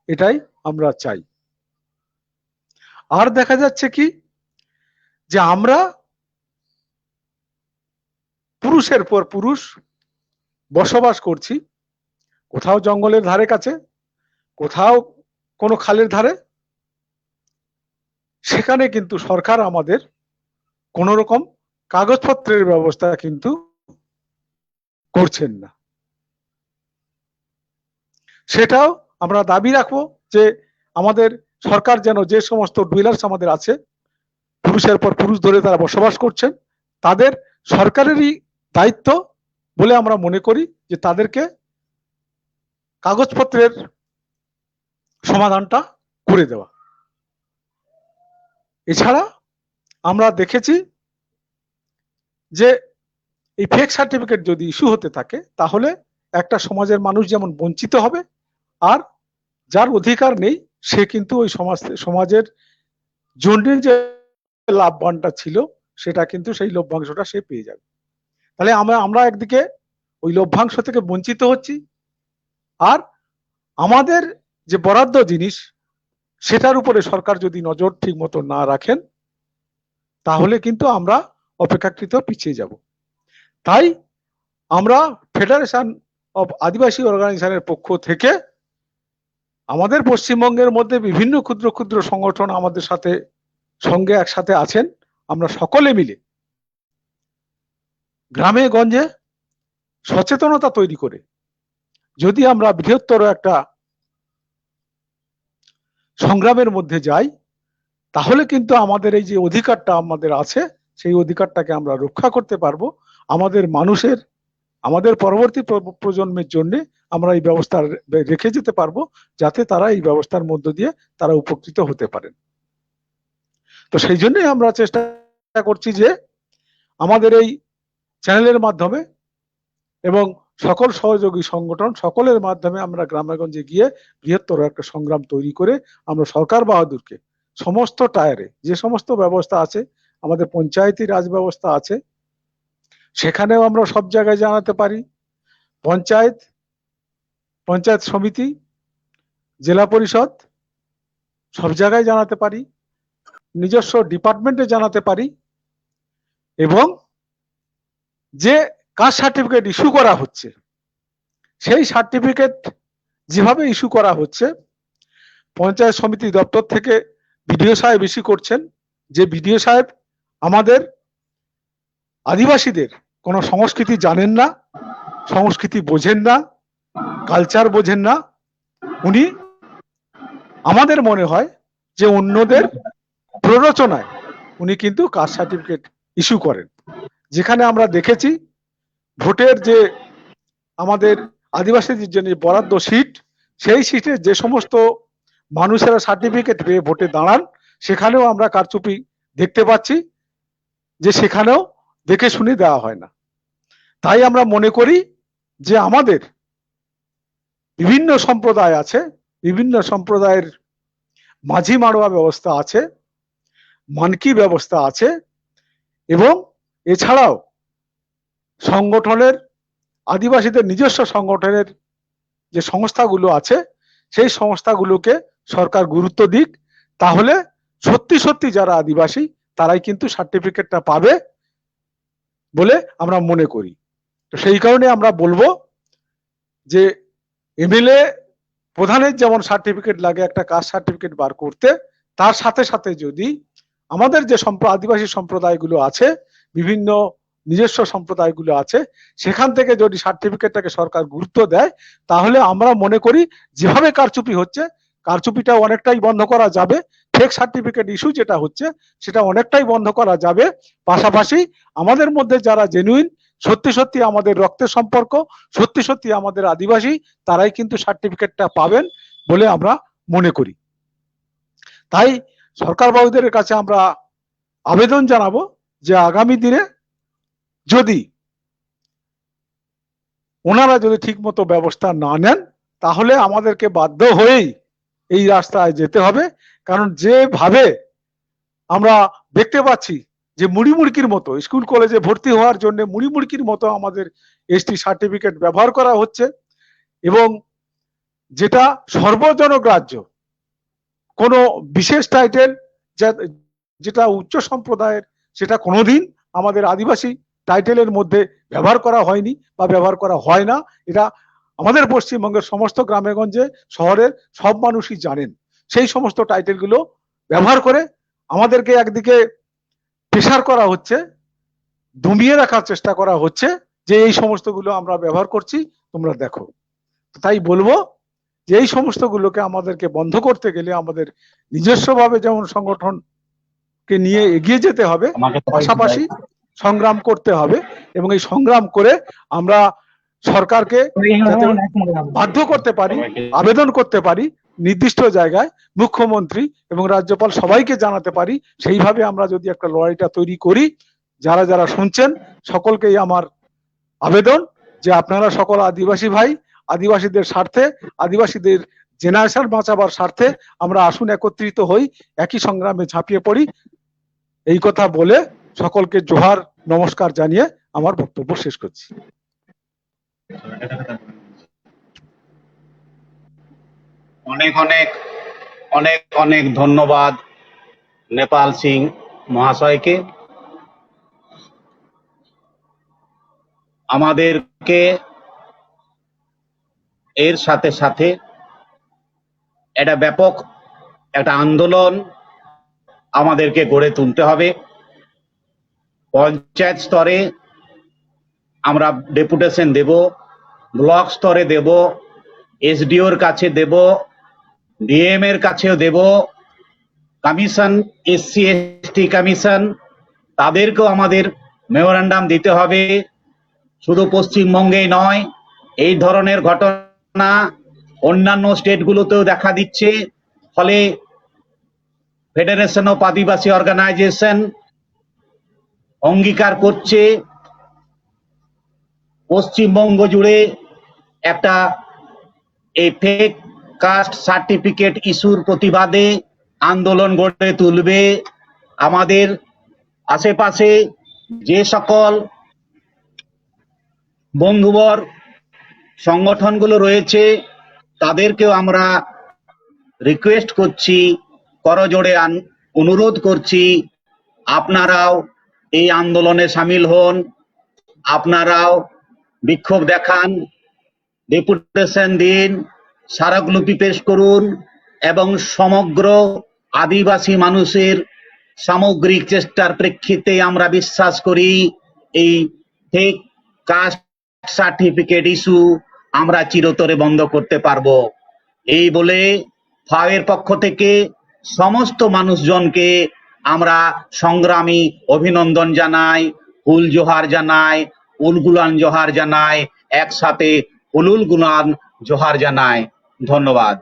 এটাই আমরা চাই। আর দেখা যাচ্ছে কি যে আমরা পুরুষের পর পুরুষ বসবাস করছি, কোথাও জঙ্গলের ধারে কাছে, কোথাও কোনো খালের ধারে। সেখানে কিন্তু সরকার আমাদের কোন রকম কাগজপত্রের ব্যবস্থা কিন্তু করছেন না। সেটাও আমরা দাবি রাখবো যে আমাদের সরকার যেন যে সমস্ত ডুয়েলার্স আমাদের আছে, পুরুষের পর পুরুষ ধরে তারা বসবাস করছেন, তাদের সরকারেরই দায়িত্ব বলে আমরা মনে করি যে তাদেরকে কাগজপত্রের সমাধানটা করে দেওয়া। এছাড়া আমরা দেখেছি যে এই ফেক সার্টিফিকেট যদি ইস্যু হতে থাকে তাহলে একটা সমাজের মানুষ যেমন বঞ্চিত হবে, আর যার অধিকার নেই সে কিন্তু ওই সমাজের জন্য যে লাভবানটা ছিল সেটা কিন্তু সেই লভ্যাংশটা সে পেয়ে যাবে। তাহলে আমরা একদিকে ওই লভ্যাংশ থেকে বঞ্চিত হচ্ছি, আর আমাদের যে বরাদ্দ জিনিস সেটার উপরে সরকার যদি নজর ঠিক মতো না রাখেন তাহলে কিন্তু আমরা অপেক্ষাকৃত পিছিয়ে যাব। তাই আমরা ফেডারেশন অফ আদিবাসী অর্গানাইজেশনের পক্ষ থেকে আমাদের পশ্চিমবঙ্গের মধ্যে বিভিন্ন ক্ষুদ্র ক্ষুদ্র সংগঠন আমাদের সঙ্গে একসাথে আছেন, আমরা সকলে মিলে গ্রামে গঞ্জে সচেতনতা তৈরি করে যদি আমরা বৃহত্তর একটা সংগ্রামের মধ্যে যাই তাহলে কিন্তু আমাদের এই যে অধিকারটা আমাদের আছে সেই অধিকারটাকে আমরা রক্ষা করতে পারবো। আমাদের পরবর্তী প্রজন্মের জন্য আমরা এই ব্যবস্থা রেখে যেতে পারবো, যাতে তারা এই ব্যবস্থার মধ্য দিয়ে তারা উপকৃত হতে পারেন। তো সেই জন্যই আমরা চেষ্টা করছি যে আমাদের এই চ্যানেলের মাধ্যমে এবং সকল সহযোগী সংগঠন সকলের মাধ্যমে আমরা গ্রামেগঞ্জে গিয়ে বৃহত্তর একটা সংগ্রাম তৈরি করে আমরা সরকার বাহাদুরকে সমস্ত টায়ারে যে সমস্ত ব্যবস্থা আছে, আমাদের পঞ্চায়েতি রাজ ব্যবস্থা আছে, সেখানেও আমরা সব জায়গায় জানাতে পারি, পঞ্চায়েত সমিতি, জেলা পরিষদ সব জায়গায় জানাতে পারি, নিজস্ব ডিপার্টমেন্টে জানাতে পারি, এবং যে কাস্ট সার্টিফিকেট ইস্যু করা হচ্ছে সেই সার্টিফিকেট যেভাবে ইস্যু করা হচ্ছে, পঞ্চায়েত সমিতি দপ্তর থেকে বিডিও সাহেব ইস্যু করছেন, যে বিডিও সাহেব আমাদের আদিবাসীদের কোনো সংস্কৃতি জানেন না, সংস্কৃতি বোঝেন না, কালচার বোঝেন না, উনি আমাদের মনে হয় যে অন্যদের প্ররোচনায় উনি কিন্তু কাস্ট সার্টিফিকেট ইস্যু করেন। যেখানে আমরা দেখেছি ভোটের যে আমাদের আদিবাসীদের জন্য বরাদ্দ সিট, সেই সিটে যে সমস্ত মানুষেরা সার্টিফিকেট পেয়ে ভোটে দাঁড়ান সেখানেও আমরা কারচুপি দেখতে পাচ্ছি, যে সেখানেও দেখে শুনে দেওয়া হয় না। তাই আমরা মনে করি যে আমাদের বিভিন্ন সম্প্রদায় আছে, বিভিন্ন সম্প্রদায়ের মাঝি মাড়োয়া ব্যবস্থা আছে, মানকি ব্যবস্থা আছে, এবং এছাড়াও সংগঠনের আদিবাসীদের নিজস্ব সংগঠনের যে সংস্থাগুলো আছে সেই সংস্থাগুলোকে সরকার গুরুত্ব দিক, তাহলে সত্যি সত্যি যারা আদিবাসী তারাই কিন্তু সার্টিফিকেটটা পাবে বলে আমরা মনে করি। তো সেই কারণে আমরা বলবো যে এমএলএ প্রধানের যেমন সার্টিফিকেট লাগে একটা কাস্ট সার্টিফিকেট বার করতে, তার সাথে সাথে যদি আমাদের যে আদিবাসী সম্প্রদায়গুলো আছে, বিভিন্ন নিজস্ব সম্প্রদায়গুলো আছে, সেখান থেকে যদি সার্টিফিকেটটাকে সরকার গুরুত্ব দেয়, তাহলে আমরা মনে করি যেভাবে কারচুপি হচ্ছে, কারচুপিটা অনেকটাই বন্ধ করা যাবে, ফেক সার্টিফিকেট ইস্যু যেটা হচ্ছে সেটা অনেকটাই বন্ধ করা যাবে। পাশাপাশি আমাদের মধ্যে যারা জেনুইন, সত্যি সত্যি আমাদের রক্তের সম্পর্ক, সত্যি সত্যি আমাদের আদিবাসী, তারাই কিন্তু সার্টিফিকেটটা পাবেন বলে আমরা মনে করি। তাই সরকার বাবুদের কাছে আমরা আবেদন জানাবো যে আগামী দিনে যদি ওনারা যদি ঠিক মতো ব্যবস্থা না নেন, তাহলে আমাদেরকে বাধ্য হয়েই এই রাস্তায় যেতে হবে। কারণ যেভাবে আমরা দেখতে পাচ্ছি যে মুড়িমুড়কির মতো স্কুল কলেজে ভর্তি হওয়ার জন্য মুড়িমুড়কির মতো আমাদের এসটি সার্টিফিকেট ব্যবহার করা হচ্ছে, এবং যেটা সর্বজনগ্রাহ্য, কোনো বিশেষ টাইটেল যেটা উচ্চ সম্প্রদায়ের সেটা কোনোদিন আমাদের আদিবাসী টাইটেলের মধ্যে ব্যবহার করা হয়নি বা ব্যবহার করা হয় না। এটা আমাদের পশ্চিমবঙ্গের সমস্ত গ্রামেগঞ্জে শহরের সব মানুষই জানেন। সেই সমস্ত টাইটেলগুলো ব্যবহার করে আমাদেরকে একদিকে প্রেশার করা হচ্ছে, দমিয়ে রাখার চেষ্টা করা হচ্ছে যে এই সমস্তগুলো আমরা ব্যবহার করছি, তোমরা দেখো। তাই বলবো যে এই সমস্তগুলোকে আমাদেরকে বন্ধ করতে গেলে আমাদের নিজস্বভাবে যেমন সংগঠনকে নিয়ে এগিয়ে যেতে হবে, পাশাপাশি সংগ্রাম করতে হবে, এবং এই সংগ্রাম করে আমরা সরকারকে যাতে বাধ্য করতে পারি, আবেদন করতে পারি নির্দিষ্ট জায়গায়, মুখ্যমন্ত্রী এবং রাজ্যপাল সবাইকে জানাতে পারি, সেইভাবে আমরা যদি একটা লড়াইটা তৈরি করি। যারা যারা শুনছেন সকলকেই আমার আবেদন যে আপনারা সকল আদিবাসী ভাই, আদিবাসীদের স্বার্থে, আদিবাসীদের জেনারেশন বাঁচাবার স্বার্থে আমরা আসুন একত্রিত হই, একই সংগ্রামে ঝাঁপিয়ে পড়ি। এই কথা বলে সকলকে জোহার নমস্কার জানিয়ে আমার বক্তব্য শেষ করছি। অনেক অনেক অনেক অনেক ধন্যবাদ নেপাল সিং মহাশয়কে। আমাদেরকে এর সাথে সাথে একটা ব্যাপক একটা আন্দোলন আমাদেরকে গড়ে তুলতে হবে। পঞ্চায়েত স্তরে আমরা ডেপুটেশন দেব, ব্লক স্তরে দেব, এসডিওর কাছে দেব, ডিএম এর কাছেও দেব, কমিশন এসসি এসটি কমিশন তাদেরকেও আমাদের মেমোরান্ডাম দিতে হবে। শুধু পশ্চিমবঙ্গেই নয়, এই ধরনের ঘটনা অন্যান্য স্টেটগুলোতেও দেখা দিচ্ছে। ফলে ফেডারেশন অফ আদিবাসী অর্গানাইজেশন অঙ্গীকার করছে পশ্চিমবঙ্গ জুড়ে একটা এই ফেক কাস্ট সার্টিফিকেট ইস্যুর প্রতিবাদে আন্দোলন গড়ে তুলবে। আমাদের আশেপাশে যে সকল বন্ধুবর সংগঠনগুলো রয়েছে তাদেরকেও আমরা রিকোয়েস্ট করছি, করজোড়ে অনুরোধ করছি, আপনারাও এই আন্দোলনে সামিল হন, আপনারাও বিক্ষোভ দেখান, ডেপুটেশন দিন, স্মারকলিপি পেশ করুন, এবং সমগ্র আদিবাসী মানুষের সামগ্রিক চেষ্টার প্রেক্ষিতে আমরা বিশ্বাস করি এই ফেক কাস্ট সার্টিফিকেট ইস্যু আমরা চিরতরে বন্ধ করতে পারবো। এই বলে ফাওয়ের পক্ষ থেকে সমস্ত মানুষজনকে আমরা সংগ্রামী অভিনন্দন জানাই, ফুল জোহার জানাই, উলগুলান জোহার জানাই, একসাথে উলুল গুলান জোহার জানাই। ধন্যবাদ।